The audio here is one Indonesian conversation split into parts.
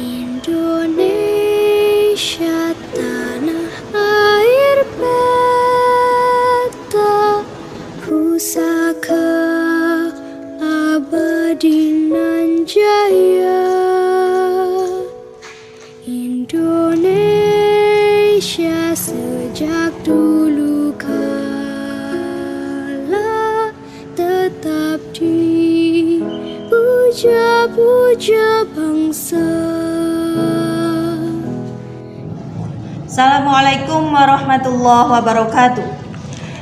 Indonesia tanah air beta, pusaka abadi nan jaya. Indonesia sejak dulu kala tetap dipuja-puja bangsa. Assalamualaikum warahmatullahi wabarakatuh.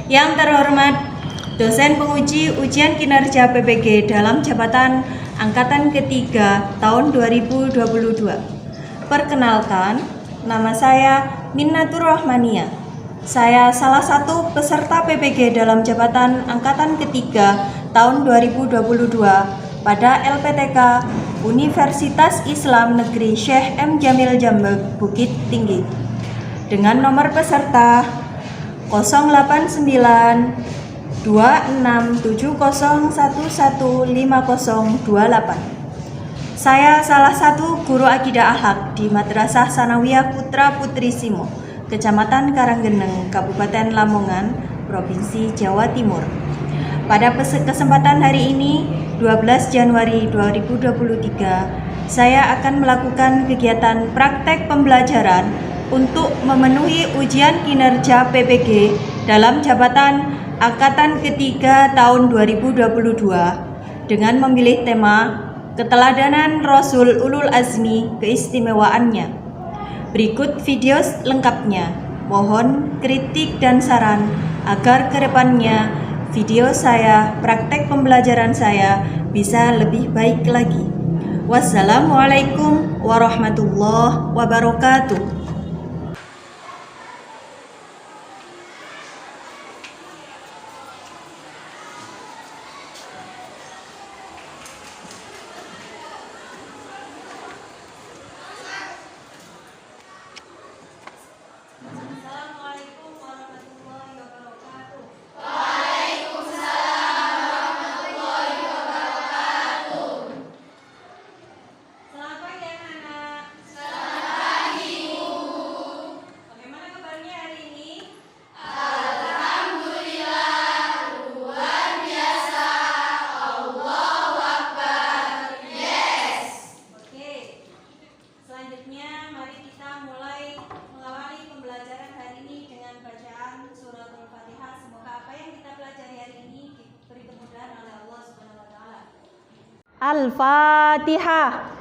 Yang terhormat dosen penguji ujian kinerja PPG dalam jabatan angkatan ketiga tahun 2022. Perkenalkan, nama saya Minnatur Rahmania. Saya salah satu peserta PPG dalam jabatan angkatan ketiga tahun 2022 pada LPTK Universitas Islam Negeri Syekh M. Jamil Jambek, Bukit Tinggi, dengan nomor peserta 089 2670115028. Saya salah satu guru akidah akhlak di Madrasah Sanawiyah Putra Putri Simo, Kecamatan Karanggeneng, Kabupaten Lamongan, Provinsi Jawa Timur. Pada kesempatan hari ini, 12 Januari 2023, saya akan melakukan kegiatan praktek pembelajaran untuk memenuhi ujian kinerja PPG dalam jabatan angkatan ketiga tahun 2022 dengan memilih tema Keteladanan Rasul Ulul Azmi, keistimewaannya. Berikut video lengkapnya. Mohon kritik dan saran agar kedepannya video saya, praktek pembelajaran saya bisa lebih baik lagi. Wassalamualaikum warahmatullahi wabarakatuh. Al-Fatihah.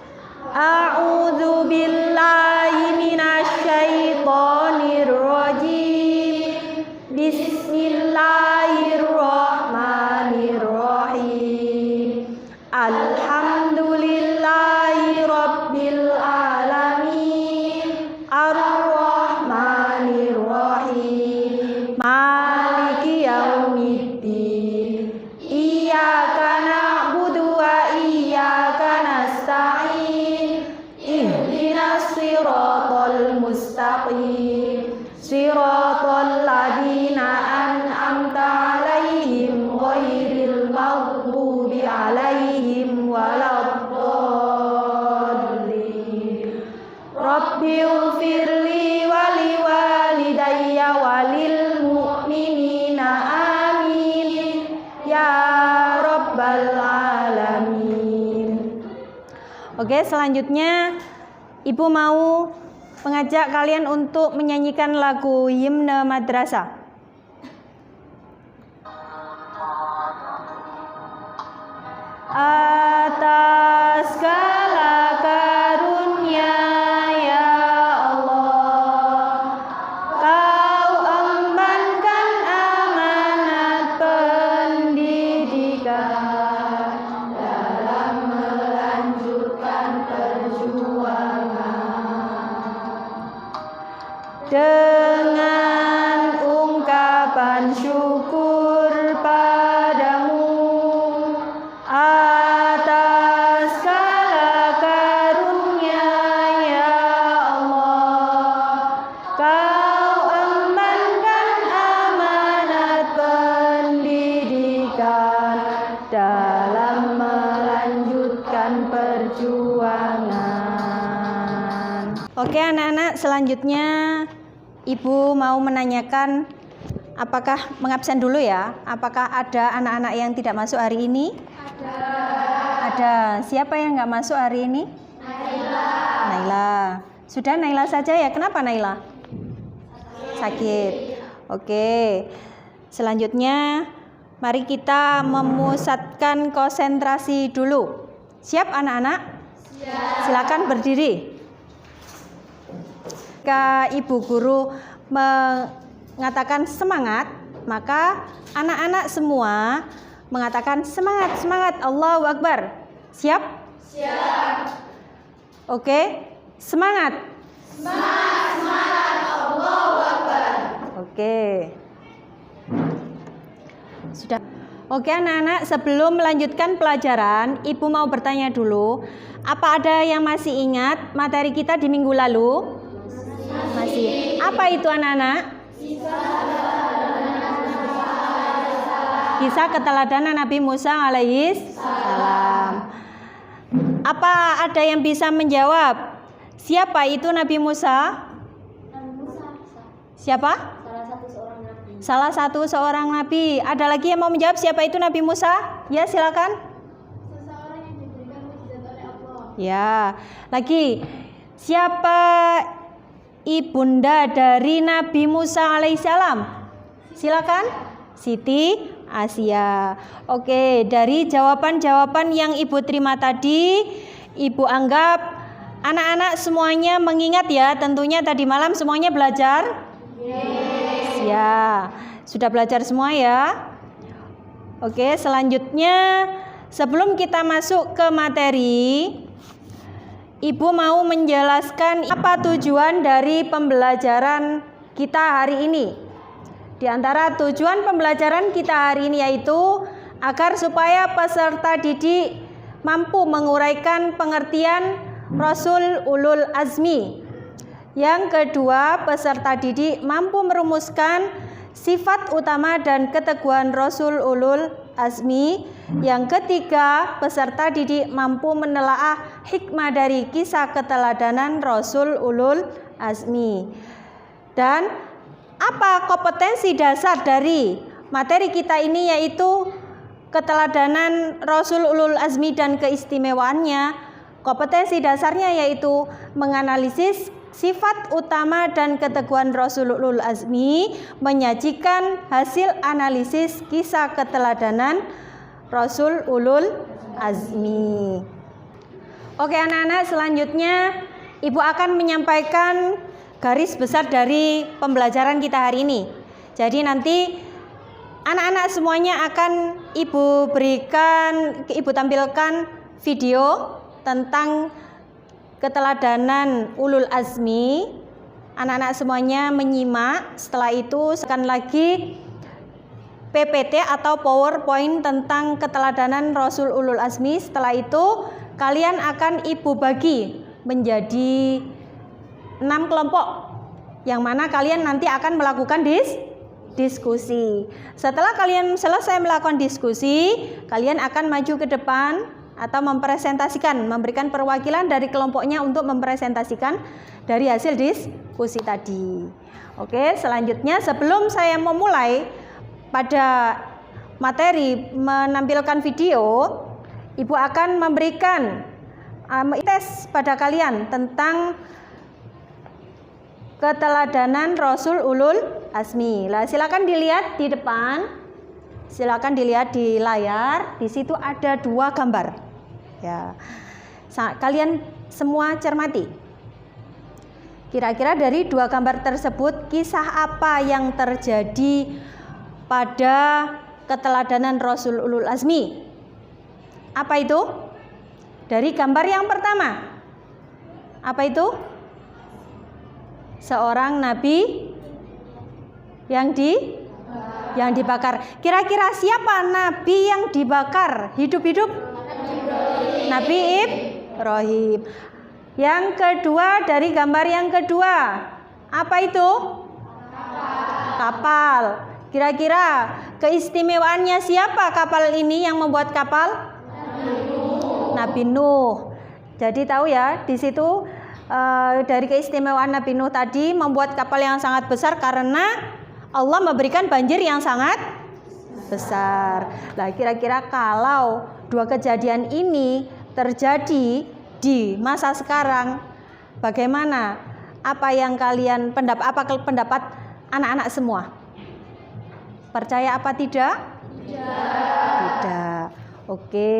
A'udzu billahi minasy syaithanir rajim. Bismillahirrahmanirrahim. Alhamdulillahi rabbil alamin. Ar-Rahmanir Rahim. Maliki yaumiddin. Iyyaka na'budu wa iyyaka nasta'in. Ihdinas siratal mustaqim. Siratal ladzina an'amta 'alaihim ghairil maghdubi 'alaihim waladdallin. Rabbighfirli wa liwalidayya walil mu'minina amin ya rabbal alamin. Oke, selanjutnya Ibu mau mengajak kalian untuk menyanyikan lagu Himne Madrasah. Atas segala karunia ya Allah, Kau embankan amanat pendidikan dalam melanjutkan perjuangan dengan ungkapan syukur padamu atas segala karunia ya Allah. Kau embankan amanat pendidikan dalam melanjutkan perjuangan. Oke anak-anak, selanjutnya Ibu mau menanyakan, apakah mengabsen dulu ya? Apakah ada anak-anak yang tidak masuk hari ini? Ada. Siapa yang nggak masuk hari ini? Naila. Sudah, Naila saja ya. Kenapa Naila? Sakit. Oke. Selanjutnya mari kita memusatkan konsentrasi dulu. Siap anak-anak? Siap. Silakan berdiri. Jika Ibu Guru mengatakan semangat, maka anak-anak semua mengatakan semangat, semangat, Allahu Akbar. Siap? Siap. Oke, semangat. Semangat, semangat, Allahu Akbar. Oke. Sudah. Oke anak-anak, sebelum melanjutkan pelajaran, Ibu mau bertanya dulu, apa ada yang masih ingat materi kita di minggu lalu? Masih. Apa itu anak-anak? Kisah keteladanan Nabi Musa alaihi salam. Apa ada yang bisa menjawab? Siapa itu Nabi Musa? Siapa? Salah satu seorang nabi. Ada lagi yang mau menjawab siapa itu Nabi Musa? Ya, silakan. Seseorang yang diberikan mukjizat oleh Allah. Ya. Lagi. Siapa ibunda dari Nabi Musa alaihissalam? Silakan. Siti Asia. Oke, dari jawaban-jawaban yang Ibu terima tadi, Ibu anggap anak-anak semuanya mengingat ya. Tentunya tadi malam semuanya belajar? Ya, sudah belajar semua ya. Oke, selanjutnya sebelum kita masuk ke materi, Ibu mau menjelaskan apa tujuan dari pembelajaran kita hari ini. Di antara tujuan pembelajaran kita hari ini yaitu agar supaya peserta didik mampu menguraikan pengertian Rasul Ulul Azmi. Yang kedua, peserta didik mampu merumuskan sifat utama dan keteguhan Rasul Ulul Azmi. Yang ketiga, peserta didik mampu menelaah hikmah dari kisah keteladanan Rasul Ulul Azmi. Dan apa kompetensi dasar dari materi kita ini yaitu keteladanan Rasul Ulul Azmi dan keistimewaannya. Kompetensi dasarnya yaitu menganalisis sifat utama dan keteguhan Rasul Ulul Azmi, menyajikan hasil analisis kisah keteladanan Rasul Ulul Azmi. Oke anak-anak, selanjutnya Ibu akan menyampaikan garis besar dari pembelajaran kita hari ini. Jadi nanti anak-anak semuanya akan Ibu tampilkan video tentang keteladanan Ulul Azmi. Anak-anak semuanya menyimak. Setelah itu akan lagi PPT atau PowerPoint tentang keteladanan Rasul Ulul Azmi. Setelah itu kalian akan Ibu bagi menjadi 6 kelompok, yang mana kalian nanti akan melakukan diskusi. Setelah kalian selesai melakukan diskusi, kalian akan maju ke depan atau mempresentasikan, memberikan perwakilan dari kelompoknya untuk mempresentasikan dari hasil diskusi tadi. Oke, selanjutnya sebelum saya memulai pada materi menampilkan video, Ibu akan memberikan tes pada kalian tentang keteladanan Rasul Ulul Azmi. Lah, silakan dilihat di depan. Silakan dilihat di layar. Di situ ada 2 gambar. Ya. Kalian semua cermati. Kira-kira dari 2 gambar tersebut kisah apa yang terjadi pada keteladanan Rasul Ulul Azmi? Apa itu? Dari gambar yang pertama. Apa itu? Seorang nabi yang dibakar. Kira-kira siapa nabi yang dibakar hidup-hidup? Nabi Ibrahim. Yang kedua, dari gambar yang kedua, apa itu? Kapal. Kira-kira keistimewaannya siapa kapal ini yang membuat kapal? Nabi Nuh. Jadi tahu ya, di situ dari keistimewaan Nabi Nuh tadi membuat kapal yang sangat besar karena Allah memberikan banjir yang sangat besar. Nah, kira-kira kalau dua kejadian ini terjadi di masa sekarang, bagaimana? Apa yang kalian pendapat anak-anak semua? Percaya apa tidak? Tidak. Oke.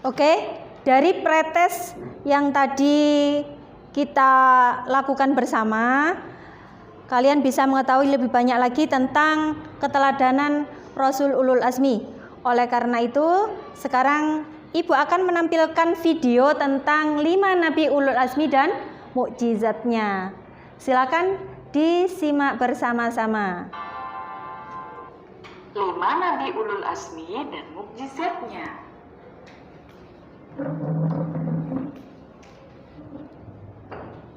Oke, dari pretes yang tadi kita lakukan bersama, kalian bisa mengetahui lebih banyak lagi tentang keteladanan Rasul Ulul Azmi. Oleh karena itu, sekarang Ibu akan menampilkan video tentang 5 Nabi Ulul Azmi dan mukjizatnya. Silakan disimak bersama-sama. 5 Nabi Ulul Azmi dan mukjizatnya.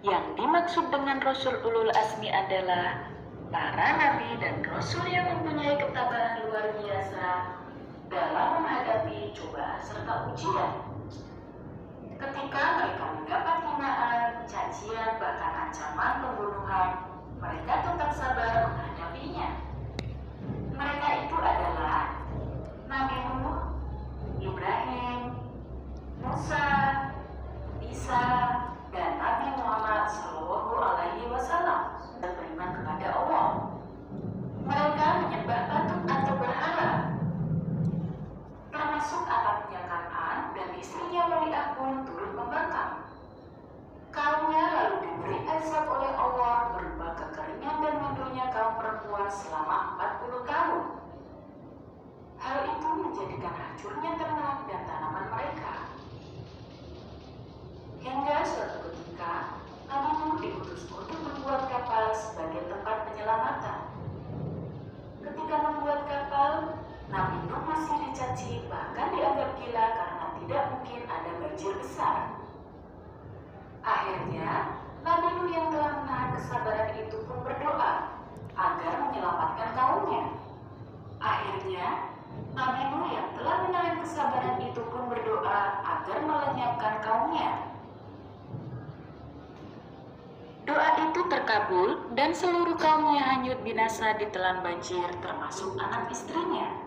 Yang dimaksud dengan Rasul Ulul Azmi adalah para nabi dan rasul yang mempunyai ketabahan luar biasa dalam menghadapi cobaan serta ujian. Ketika mereka mendapat hinaan, cacian, bahkan ancaman pembunuhan, mereka tetap sabar menghadapinya. Mereka itu adalah Nabi Nuh, Ibrahim, Musa, Isa, dan Nabi Muhammad SAW dan beriman kepada Allah. Mereka menyembah patung atau berhala, termasuk anaknya Kan'an dan istrinya Maryam pun turut membangkang. Kaumnya lalu diberi azab oleh Allah berupa kekeringan dan mundurnya kaum perempuan selama 40 tahun. Hal itu menjadikan hancurnya ternak dan tanaman mereka. Hingga suatu ketika, Nabi Nuh diutus untuk membuat kapal sebagai tempat penyelamatan. Ketika membuat kapal, Nabi Nuh masih dicaci bahkan dianggap gila karena tidak mungkin ada banjir besar. Akhirnya, Nabi Nuh yang telah menahan kesabaran itu pun berdoa agar menyelamatkan kaumnya. Akhirnya, Nabi Nuh yang telah menahan kesabaran itu pun berdoa agar melenyapkan kaumnya. Doa itu terkabul dan seluruh kaumnya hanyut binasa ditelan banjir termasuk anak istrinya.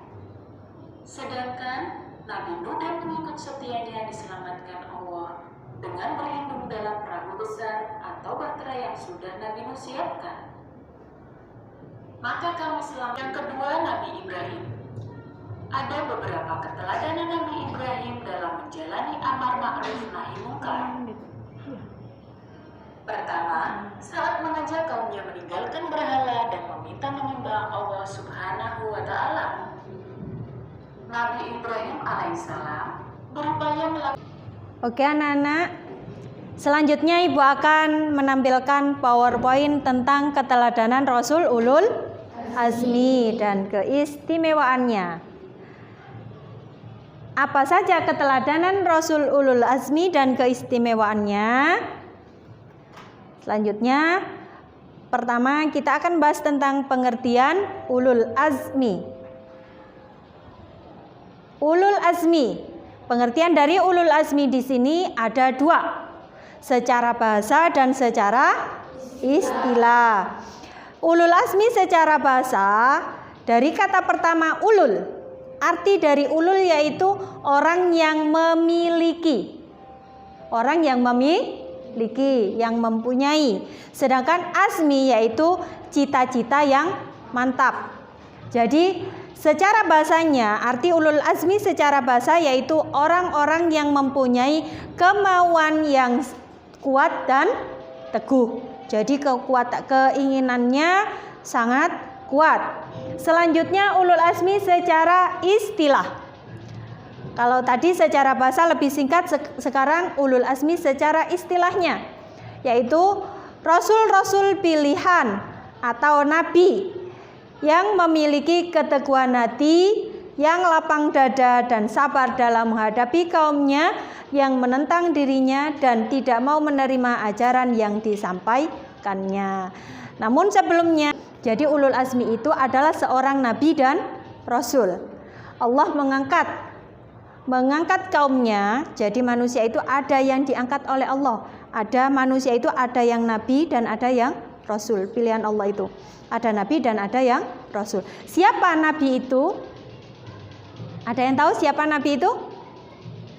Sedangkan Nabi Nuh dan pengikut setianya diselamatkan Allah dengan berlindung dalam perahu besar atau bahtera yang sudah Nabi Nuh siapkan. Maka kami selamat. Yang kedua, Nabi Ibrahim. Ada beberapa keteladanan Nabi Ibrahim dalam menjalani amar ma'ruf nahi munkar. Pertama, saat mengajak kaumnya meninggalkan berhala dan meminta menyembah Allah Subhanahu wa Ta'ala. Nabi Ibrahim alaihissalam berupaya melakukan. Oke anak-anak, selanjutnya Ibu akan menampilkan PowerPoint tentang keteladanan Rasul Ulul Azmi dan keistimewaannya. Apa saja keteladanan Rasul Ulul Azmi dan keistimewaannya? Selanjutnya, pertama kita akan bahas tentang pengertian Ulul Azmi. Ulul Azmi, pengertian dari Ulul Azmi di sini ada 2, secara bahasa dan secara istilah. Ulul Azmi secara bahasa dari kata pertama ulul. Arti dari ulul yaitu orang yang memiliki. Orang yang memiliki, yang mempunyai. Sedangkan azmi yaitu cita-cita yang mantap. Jadi secara bahasanya, arti ulul azmi secara bahasa yaitu orang-orang yang mempunyai kemauan yang kuat dan teguh. Jadi keinginannya sangat kuat. Selanjutnya ulul azmi secara istilah. Kalau tadi secara bahasa lebih singkat, sekarang ulul azmi secara istilahnya, yaitu rasul-rasul pilihan atau nabi yang memiliki keteguhan hati, yang lapang dada dan sabar dalam menghadapi kaumnya yang menentang dirinya dan tidak mau menerima ajaran yang disampaikannya. Namun sebelumnya, jadi ulul azmi itu adalah seorang nabi dan rasul. Allah mengangkat mengangkat kaumnya. Jadi manusia itu ada yang diangkat oleh Allah. Ada manusia itu ada yang nabi dan ada yang rasul. Pilihan Allah itu. Ada nabi dan ada yang rasul. Siapa nabi itu? Ada yang tahu siapa nabi itu?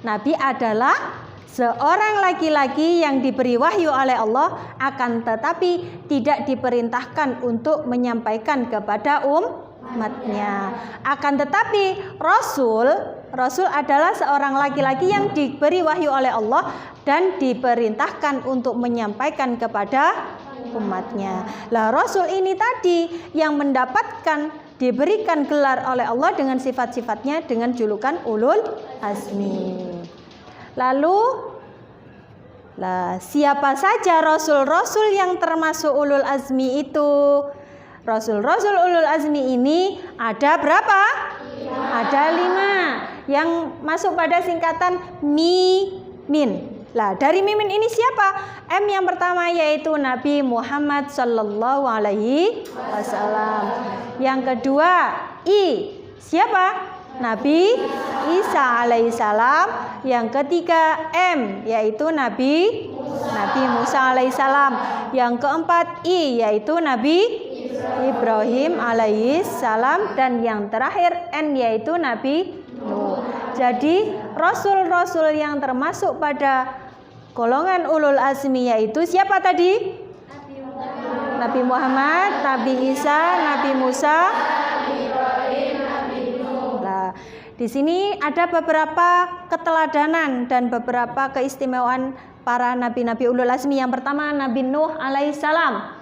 Nabi adalah seorang laki-laki yang diberi wahyu oleh Allah, akan tetapi tidak diperintahkan untuk menyampaikan kepada umatnya. Akan tetapi Rasul adalah seorang laki-laki yang diberi wahyu oleh Allah dan diperintahkan untuk menyampaikan kepada umatnya. Lah Rasul ini tadi yang diberikan gelar oleh Allah dengan sifat-sifatnya dengan julukan ulul azmi. Lalu siapa saja rasul-rasul yang termasuk ulul azmi itu? Rasul-rasul ulul azmi ini ada berapa? Ada 5 yang masuk pada singkatan mimin. Lah dari mimin ini siapa? M yang pertama yaitu Nabi Muhammad sallallahu alaihi wasallam. Yang kedua I siapa? Nabi Isa alaihissalam. Yang ketiga M yaitu Nabi Musa alaihissalam. Yang keempat I yaitu Nabi Ibrahim alaihissalam. Dan yang terakhir N yaitu Nabi Nuh. Jadi rasul-rasul yang termasuk pada golongan ulul azmi yaitu siapa tadi? Nabi Muhammad, Nabi Isa, Nabi Musa, di sini ada beberapa keteladanan dan beberapa keistimewaan para nabi-nabi ulul azmi. Yang pertama Nabi Nuh alaihissalam.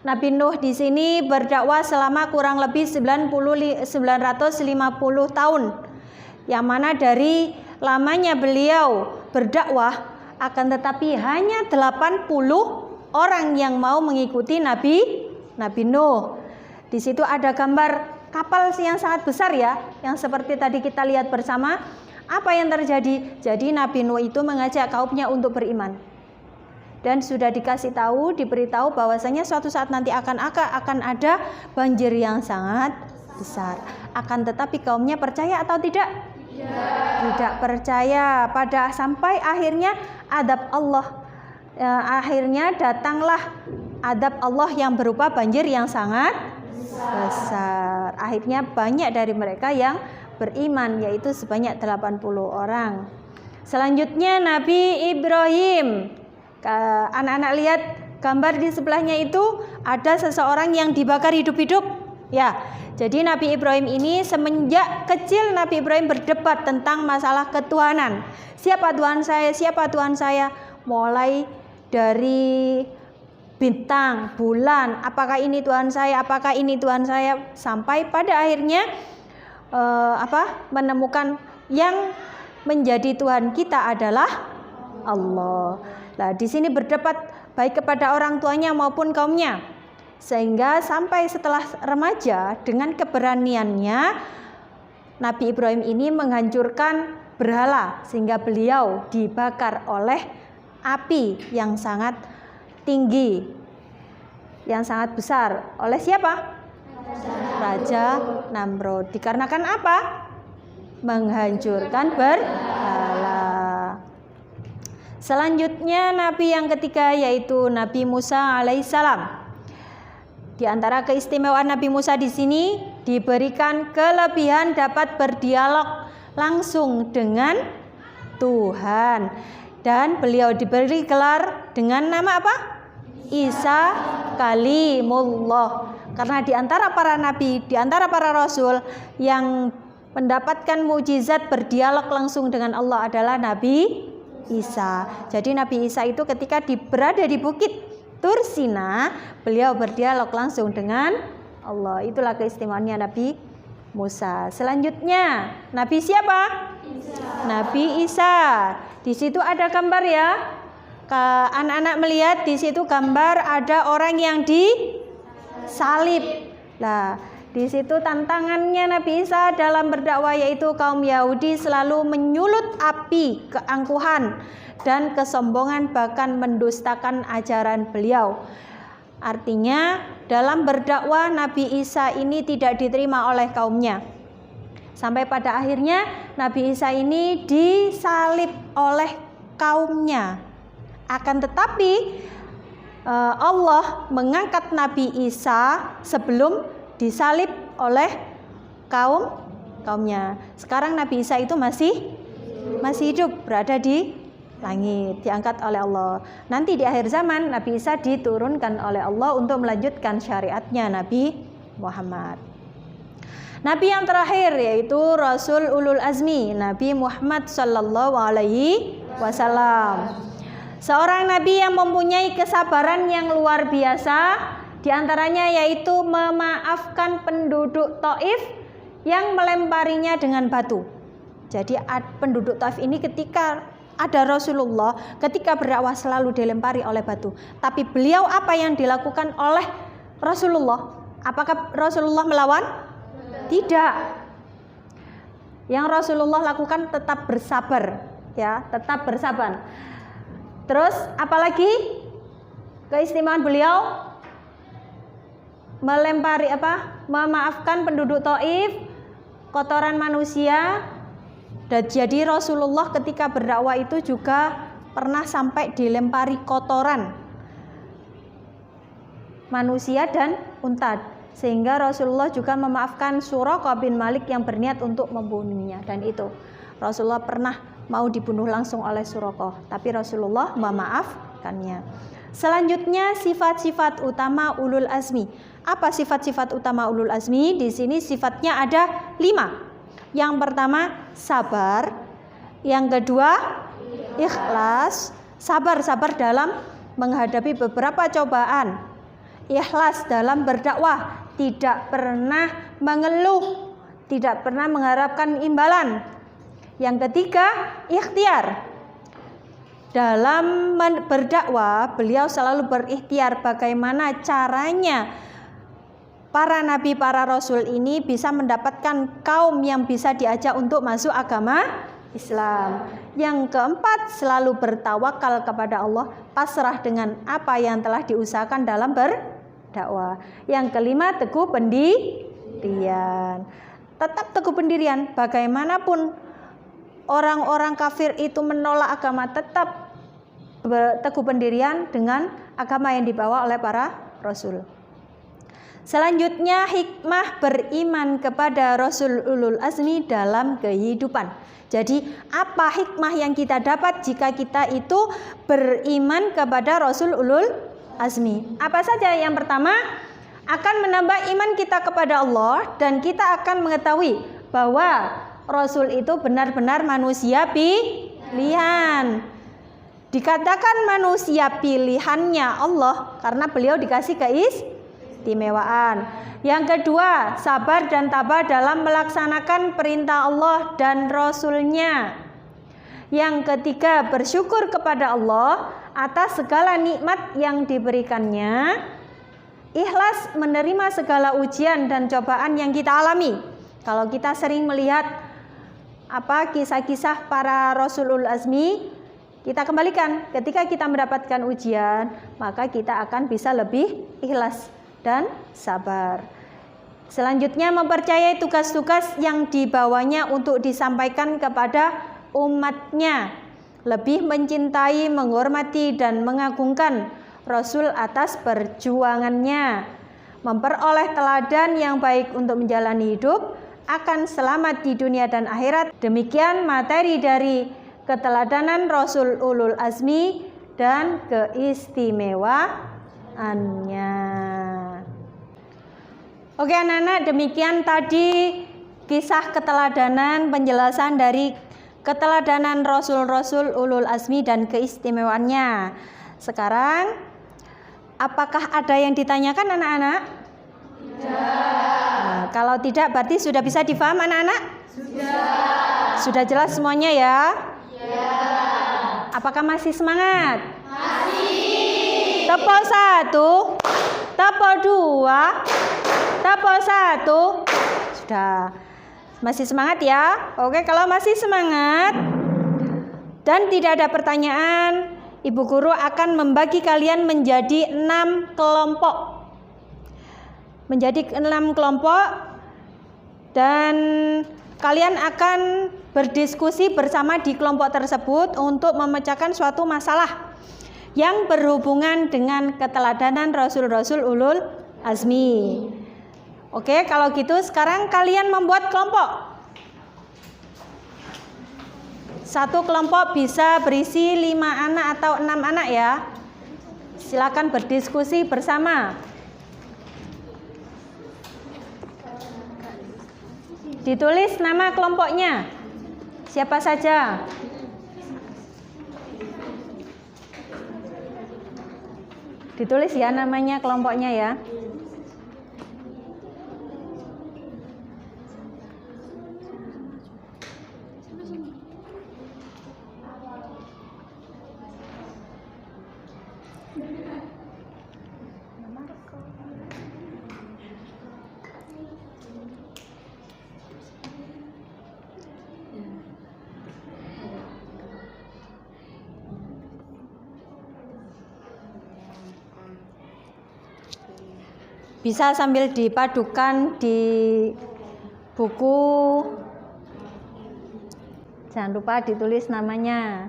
Nabi Nuh di sini berdakwah selama kurang lebih 950 tahun. Yang mana dari lamanya beliau berdakwah, akan tetapi hanya 80 orang yang mau mengikuti Nabi Nuh. Di situ ada gambar kapal yang sangat besar ya, yang seperti tadi kita lihat bersama. Apa yang terjadi? Jadi Nabi Nuh itu mengajak kaumnya untuk beriman. Dan sudah diberitahu bahwasanya suatu saat nanti akan ada banjir yang sangat besar. Akan tetapi kaumnya percaya atau tidak? Tidak percaya. Sampai akhirnya adab Allah. Akhirnya datanglah adab Allah yang berupa banjir yang sangat besar. Akhirnya banyak dari mereka yang beriman, yaitu sebanyak 80 orang. Selanjutnya Nabi Ibrahim. Anak-anak lihat gambar di sebelahnya itu ada seseorang yang dibakar hidup-hidup. Ya, jadi Nabi Ibrahim ini semenjak kecil Nabi Ibrahim berdebat tentang masalah ketuhanan. Siapa Tuhan saya? Siapa Tuhan saya? Mulai dari bintang, bulan, apakah ini Tuhan saya, apakah ini Tuhan saya, sampai pada akhirnya menemukan yang menjadi Tuhan kita adalah Allah. Nah, di sini berdebat baik kepada orang tuanya maupun kaumnya, sehingga sampai setelah remaja dengan keberaniannya Nabi Ibrahim ini menghancurkan berhala sehingga beliau dibakar oleh api yang sangat tinggi, yang sangat besar. Oleh siapa? Raja Namrud. Dikarenakan apa? Menghancurkan berhala. Selanjutnya Nabi yang ketiga yaitu Nabi Musa alaihissalam. Di antara keistimewaan Nabi Musa di sini diberikan kelebihan dapat berdialog langsung dengan Tuhan. Dan beliau diberi gelar dengan nama apa? Isa Kalimullah. Karena di antara para nabi, di antara para rasul yang mendapatkan mukjizat berdialog langsung dengan Allah adalah Nabi Isa. Jadi Nabi Isa itu ketika berada di bukit Tur Sina, beliau berdialog langsung dengan Allah. Itulah keistimewaannya Nabi Musa. Selanjutnya Nabi siapa? Nabi Isa. Di situ ada gambar ya. Anak-anak melihat di situ gambar ada orang yang disalib. Nah, di situ tantangannya Nabi Isa dalam berdakwah yaitu kaum Yahudi selalu menyulut api keangkuhan dan kesombongan, bahkan mendustakan ajaran beliau. Artinya dalam berdakwah Nabi Isa ini tidak diterima oleh kaumnya. Sampai pada akhirnya Nabi Isa ini disalib oleh kaumnya. Akan tetapi Allah mengangkat Nabi Isa sebelum disalib oleh kaumnya. Sekarang Nabi Isa itu masih hidup, berada di langit, diangkat oleh Allah. Nanti di akhir zaman Nabi Isa diturunkan oleh Allah untuk melanjutkan syariatnya Nabi Muhammad. Nabi yang terakhir yaitu Rasul Ulul Azmi, Nabi Muhammad sallallahu alaihi wasallam. Seorang nabi yang mempunyai kesabaran yang luar biasa, diantaranya yaitu memaafkan penduduk Taif yang melemparinya dengan batu. Jadi penduduk Taif ini ketika ada Rasulullah, ketika berdakwah selalu dilempari oleh batu. Tapi beliau apa yang dilakukan oleh Rasulullah? Apakah Rasulullah melawan? Tidak. Yang Rasulullah lakukan tetap bersabar, ya, tetap bersabar. Terus apalagi keistimewaan beliau? Memaafkan penduduk Taif, kotoran manusia. Dan jadi Rasulullah ketika berdakwah itu juga pernah sampai dilempari kotoran manusia dan unta, sehingga Rasulullah juga memaafkan Suraqah bin Malik yang berniat untuk membunuhnya. Dan itu Rasulullah pernah mau dibunuh langsung oleh Suraqah, tapi Rasulullah memaafkannya. Selanjutnya sifat-sifat utama ulul azmi. Apa sifat-sifat utama ulul azmi? Di sini sifatnya ada 5. Yang pertama sabar, yang kedua ikhlas, sabar dalam menghadapi beberapa cobaan, ikhlas dalam berdakwah, tidak pernah mengeluh, tidak pernah mengharapkan imbalan. Yang ketiga ikhtiar. Dalam berdakwah beliau selalu berikhtiar bagaimana caranya para nabi, para rasul ini bisa mendapatkan kaum yang bisa diajak untuk masuk agama Islam. Yang keempat selalu bertawakal kepada Allah, pasrah dengan apa yang telah diusahakan dalam berdakwah. Yang kelima teguh pendirian. Tetap teguh pendirian, bagaimanapun orang-orang kafir itu menolak agama, tetap teguh pendirian dengan agama yang dibawa oleh para rasul. Selanjutnya hikmah beriman kepada Rasul Ulul Azmi dalam kehidupan. Jadi apa hikmah yang kita dapat jika kita itu beriman kepada Rasul Ulul Azmi? Apa saja? Yang pertama, akan menambah iman kita kepada Allah, dan kita akan mengetahui bahwa Rasul itu benar-benar manusia pilihan. Dikatakan manusia pilihannya Allah karena beliau dikasih keistimewaan. Yang kedua, sabar dan tabah dalam melaksanakan perintah Allah dan Rasul-Nya. Yang ketiga, bersyukur kepada Allah atas segala nikmat yang diberikannya. Ikhlas menerima segala ujian dan cobaan yang kita alami. Kalau kita sering melihat kisah-kisah para Rasulul Azmi, kita kembalikan ketika kita mendapatkan ujian, maka kita akan bisa lebih ikhlas dan sabar. Selanjutnya mempercayai tugas-tugas yang dibawanya untuk disampaikan kepada umatnya, lebih mencintai, menghormati dan mengagungkan Rasul atas perjuangannya, memperoleh teladan yang baik untuk menjalani hidup, akan selamat di dunia dan akhirat. Demikian materi dari keteladanan Rasul Ulul Azmi dan keistimewaannya. Oke anak-anak, demikian tadi kisah keteladanan, penjelasan dari keteladanan Rasul-Rasul Ulul Azmi dan keistimewaannya. Sekarang, apakah ada yang ditanyakan anak-anak? Nah, kalau tidak berarti sudah bisa difaham anak-anak? Sudah jelas semuanya ya? Apakah masih semangat? Masih. Tepuk 1, tepuk 2, tepuk 1. Sudah. Masih semangat ya? Oke, kalau masih semangat dan tidak ada pertanyaan, Ibu Guru akan membagi kalian menjadi 6 kelompok. Menjadi 6 kelompok, dan kalian akan berdiskusi bersama di kelompok tersebut untuk memecahkan suatu masalah yang berhubungan dengan keteladanan Rasul-Rasul Ulul Azmi. Oke, kalau gitu sekarang kalian membuat kelompok. Satu kelompok bisa berisi 5 anak atau 6 anak ya. Silakan berdiskusi bersama. Ditulis nama kelompoknya. Siapa saja? Ditulis ya namanya kelompoknya ya. Bisa sambil dipadukan di buku. Jangan lupa ditulis namanya.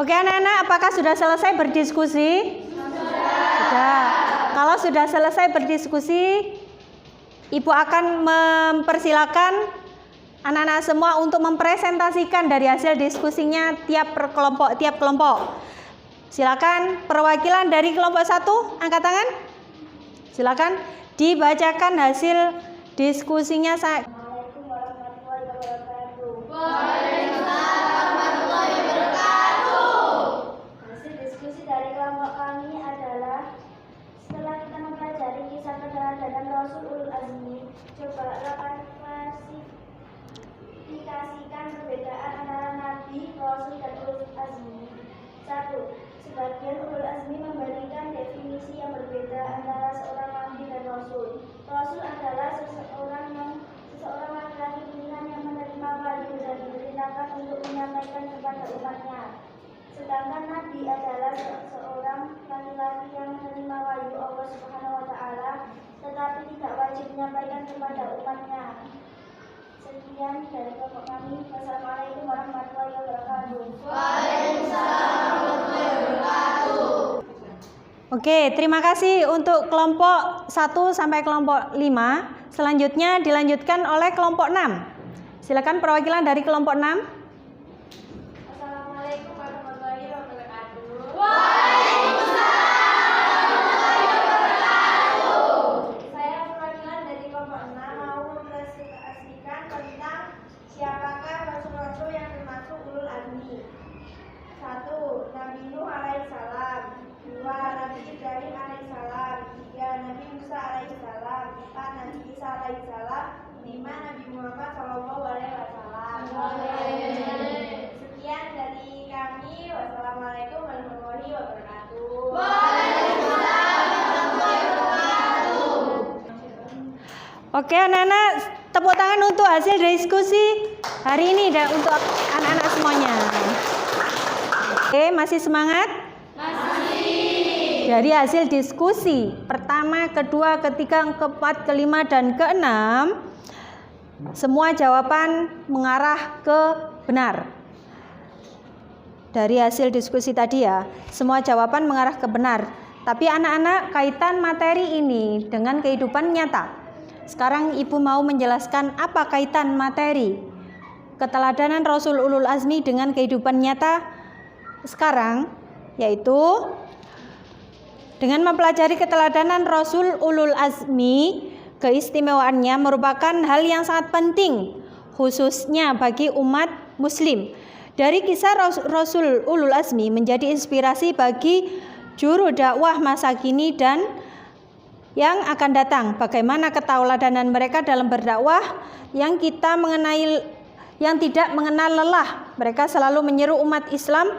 Oke anak-anak, apakah sudah selesai berdiskusi? Sudah. Kalau sudah selesai berdiskusi, Ibu akan mempersilakan anak-anak semua untuk mempresentasikan dari hasil diskusinya tiap kelompok. Silakan perwakilan dari kelompok 1, angkat tangan. Silakan dibacakan hasil diskusinya. Assalamualaikum warahmatullahi wabarakatuh. Hasil diskusi dari kelompok kami adalah setelah kita mempelajari kisah keteladanan Rasul Ulul Azmi, cobalah klasifikasikan perbedaan antara Nabi, Rasul, dan Ulul Azmi. 1. Sebagian Ulul Azmi memberikan definisi yang berbeda antara seorang Nabi dan Rasul. Rasul adalah seseorang laki-laki pilihan yang menerima wahyu dan diperintahkan untuk menyampaikan kepada umatnya. Sedangkan Nabi adalah seorang laki-laki yang menerima wahyu Allah Subhanahu wa Ta'ala, tetapi tidak wajib menyampaikan kepada umatnya. Sekian dari kelompok kami. Wassalamualaikum warahmatullahi wabarakatuh. Oke, terima kasih untuk kelompok 1 sampai kelompok 5. Selanjutnya dilanjutkan oleh kelompok 6. Silakan perwakilan dari kelompok 6. Assalamualaikum warahmatullahi wabarakatuh. Saya perwakilan dari kelompok 6 mau mempresentasikan tentang siapakah rasul-rasul yang termasuk Ulul Azmi. 1. Nabi Nuh alaihissalam. 2. Nabi Ibrahim alaihissalam. 3. Nabi Musa alaihissalam. 4. Nabi Isa alaihissalam. 5. Nabi Muhammad sallallahu alaihi wasallam. Sekian dari kami. Wassalamualaikum warahmatullahi wabarakatuh. Oke anak-anak, tepuk tangan untuk hasil diskusi hari ini dan untuk anak-anak semuanya. Oke, masih semangat? Masih. Dari hasil diskusi pertama, kedua, ketiga, keempat, kelima, dan keenam, semua jawaban mengarah ke benar. Dari hasil diskusi tadi ya, semua jawaban mengarah ke benar. Tapi anak-anak, kaitan materi ini dengan kehidupan nyata. Sekarang Ibu mau menjelaskan apa kaitan materi keteladanan Rasul Ulul Azmi dengan kehidupan nyata sekarang, yaitu dengan mempelajari keteladanan Rasul Ulul Azmi, keistimewaannya merupakan hal yang sangat penting khususnya bagi umat muslim. Dari kisah Rasul Ulul Azmi menjadi inspirasi bagi juru dakwah masa kini dan yang akan datang. Bagaimana ketauladanan mereka dalam berdakwah yang tidak mengenal lelah. Mereka selalu menyeru umat Islam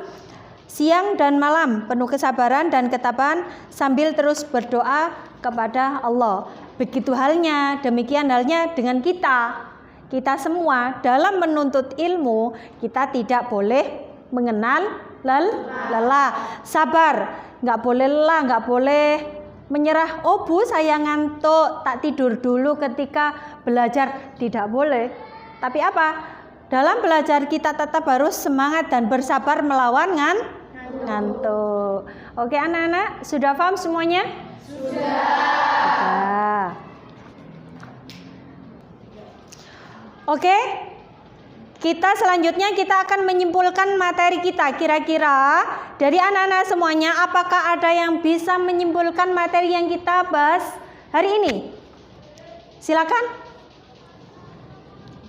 siang dan malam, penuh kesabaran dan ketabahan sambil terus berdoa kepada Allah. Begitu halnya, demikian halnya dengan kita. Kita semua dalam menuntut ilmu, kita tidak boleh mengenal lelah. Sabar, nggak boleh lelah, nggak boleh menyerah. Oh Bu, saya ngantuk, tak tidur dulu ketika belajar. Tidak boleh. Tapi apa? Dalam belajar kita tetap harus semangat dan bersabar melawan ngantuk. Oke anak-anak, sudah paham semuanya? Sudah. Oke, kita selanjutnya kita akan menyimpulkan materi kita. Kira-kira dari anak-anak semuanya, apakah ada yang bisa menyimpulkan materi yang kita bahas hari ini? Silakan.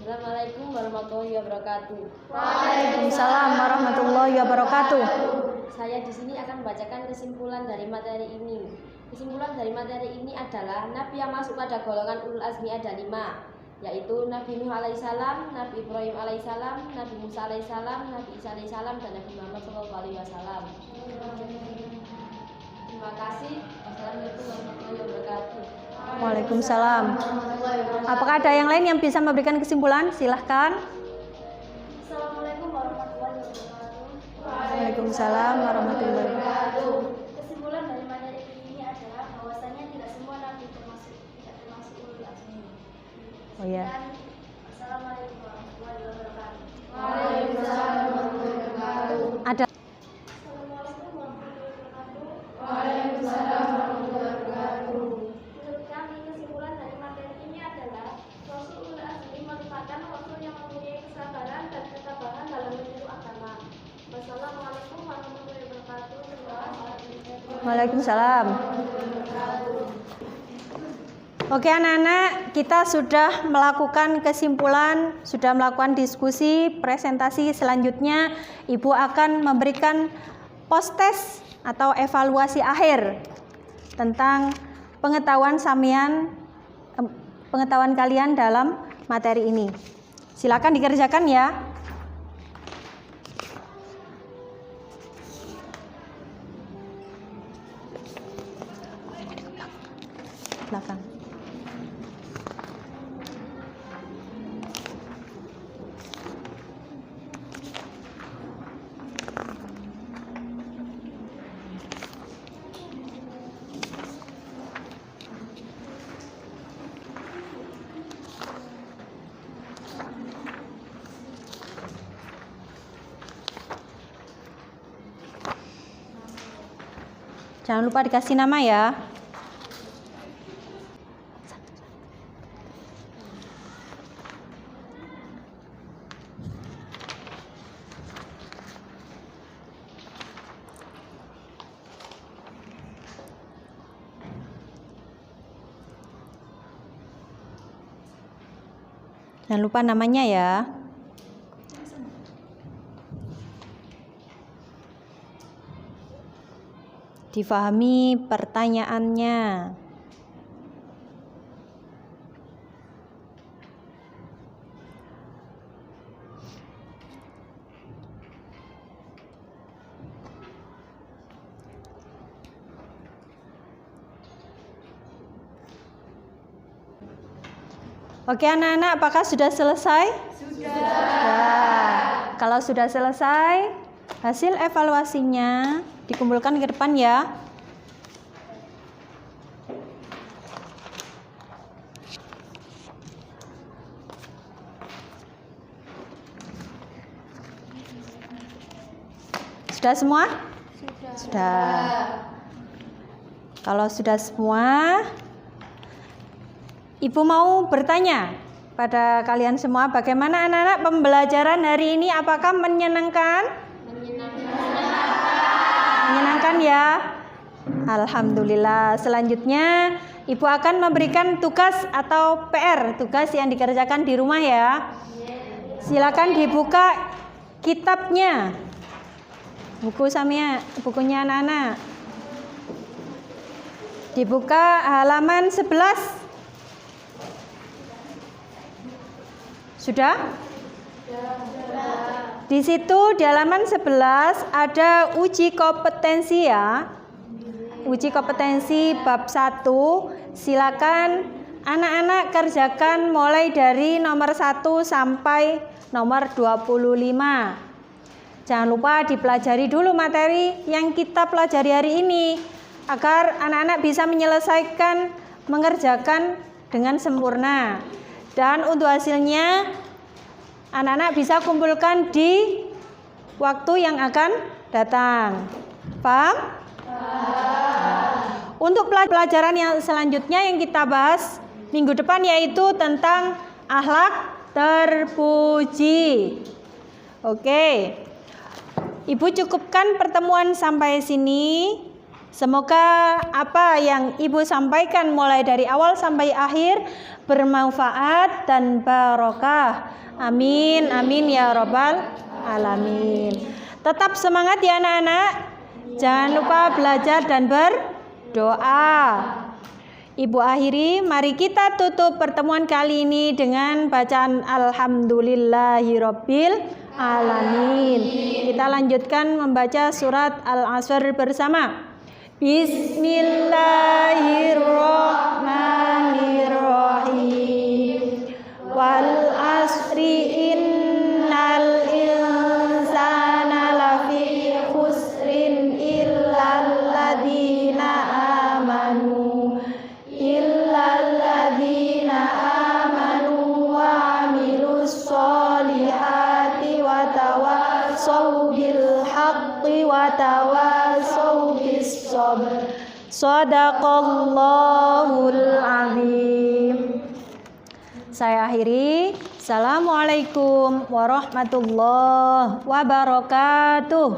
Assalamualaikum warahmatullahi wabarakatuh. Waalaikumsalam warahmatullahi wabarakatuh. Saya di sini akan membacakan kesimpulan dari materi ini. Kesimpulan dari materi ini adalah Nabi yang masuk pada golongan ulul azmi ada 5, yaitu Nabi Nuh alaihissalam, Nabi Ibrahim alaihissalam, Nabi Musa alaihissalam, Nabi Isa alaihissalam, dan Nabi Muhammad SAW. Terima kasih. Wassalamualaikum warahmatullahi wabarakatuh. Waalaikumsalam. Apakah ada yang lain yang bisa memberikan kesimpulan? Silahkan. Assalamualaikum warahmatullahi wabarakatuh. Waalaikumsalam warahmatullahi wabarakatuh. Kesimpulan dari materi ini adalah bahwasanya tidak semua nabi termasuk ulul azmi. Oh ya. Assalamualaikum warahmatullahi wabarakatuh. Waalaikumsalam warahmatullahi wabarakatuh. Ada. Assalamualaikum warahmatullahi wabarakatuh. Waalaikumsalam warahmatullahi wabarakatuh. Menurut kami, kesimpulan dari materi ini adalah Rasul ulul azmi merupakan Rasul yang mempunyai kesabaran dan ketabahan dalam menyeru agama. Wassalamualaikum warahmatullahi wabarakatuh. Waalaikumsalam. Oke anak-anak, kita sudah melakukan kesimpulan, sudah melakukan diskusi, presentasi. Selanjutnya Ibu akan memberikan post-test atau evaluasi akhir tentang pengetahuan kalian dalam materi ini. Silakan dikerjakan ya. Belakang. Jangan lupa dikasih nama ya. Jangan lupa namanya ya. Difahami pertanyaannya. Oke anak-anak, apakah sudah selesai? Sudah. Kalau sudah selesai, hasil evaluasinya dikumpulkan ke depan ya. Sudah semua? Sudah. Kalau sudah semua, Ibu mau bertanya pada kalian semua, bagaimana anak-anak pembelajaran hari ini? Apakah menyenangkan? Menyenangkan ya? Alhamdulillah. Selanjutnya Ibu akan memberikan tugas atau PR, tugas yang dikerjakan di rumah ya. Silakan dibuka kitabnya, bukunya anak-anak. Dibuka halaman 11. Sudah? Di situ di halaman 11 ada uji kompetensi ya. Uji kompetensi bab 1. Silakan anak-anak kerjakan mulai dari nomor 1 sampai nomor 25. Jangan lupa dipelajari dulu materi yang kita pelajari hari ini agar anak-anak bisa menyelesaikan, mengerjakan dengan sempurna. Dan untuk hasilnya anak-anak bisa kumpulkan di waktu yang akan datang. Paham? Untuk pelajaran yang selanjutnya yang kita bahas minggu depan yaitu tentang akhlak terpuji. Oke. Ibu cukupkan pertemuan sampai sini. Semoga apa yang Ibu sampaikan mulai dari awal sampai akhir bermanfaat dan barokah. Amin, amin ya robbal alamin. Tetap semangat ya anak-anak. Jangan lupa belajar dan berdoa. Ibu akhiri, mari kita tutup pertemuan kali ini dengan bacaan Alhamdulillahirabbil alamin. Kita lanjutkan membaca surat Al-Asr bersama. Bismillahirrahmanirrahim. Wal asri innal insana lafi khusrin illal ladzina amanu wa amilus solihati wa tawassaw bil haqqi wa tawassaw bis sabr. Shadaqallahul azim. Saya akhiri. Assalamualaikum warahmatullahi wabarakatuh.